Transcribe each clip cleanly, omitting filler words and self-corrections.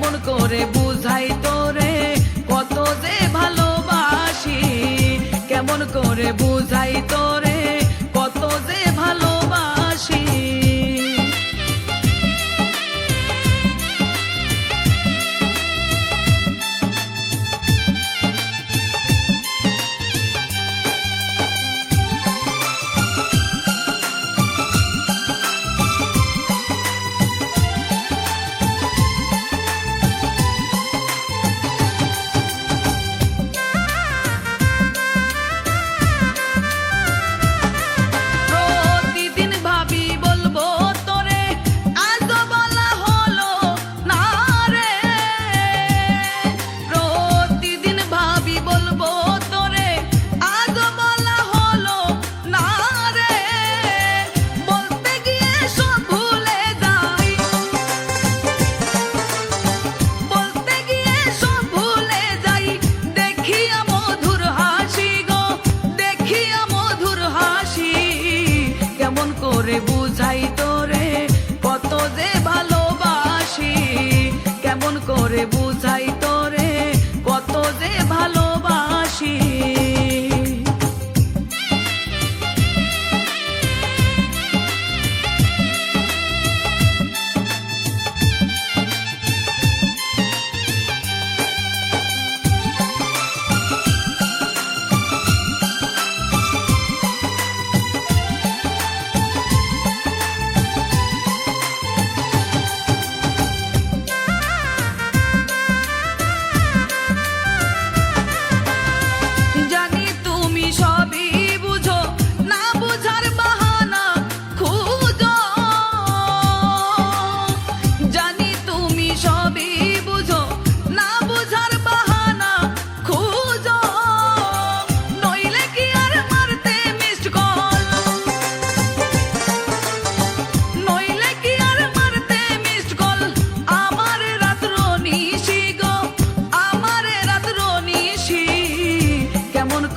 কেমন করে বুঝাই তোরে কত যে ভালোবাসি, কেমন করে বুঝাই তোরে কত যে ভালোবাসি। করে বুঝাই তোরে কত যে ভালোবাসি, কেমন করে বুঝাই তোরে কত যে ভালোবাসি।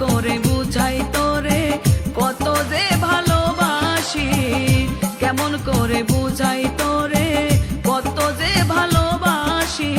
করে বুঝাই তোরে কত যে ভালোবাসি, কেমন করে বুঝাই তোরে কত যে ভালোবাসি।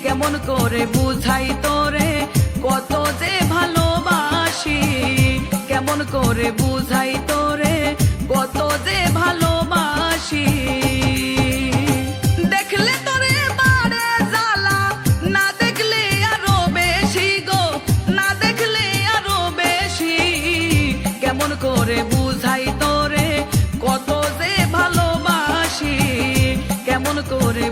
কেমন করে বুঝাই তোরে কত যে ভালোবাসি, কেমন করে বুঝাই তোরে কত যে ভালোবাসি। দেখলে তোরে বাড়ে জ্বালা, না দেখলে আরো বেশি গো, না দেখলে আরো বেশি। কেমন করে বুঝাই তোরে কত যে ভালোবাসি, কেমন করে